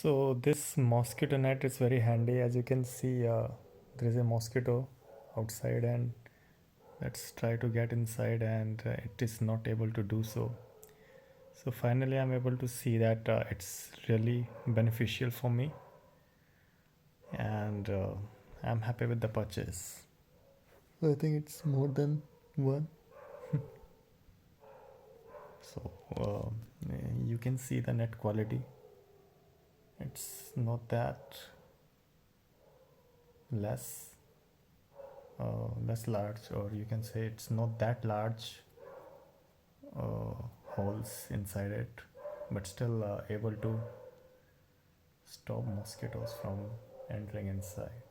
So this mosquito net is very handy. As you can see, there is a mosquito outside, and let's try to get inside, and it is not able to do so. So finally, I'm able to see that it's really beneficial for me, and I'm happy with the purchase. I think it's more than one. So you can see the net quality. It's not that less less large, or you can say it's not that large holes inside it, but still able to stop mosquitoes from entering inside.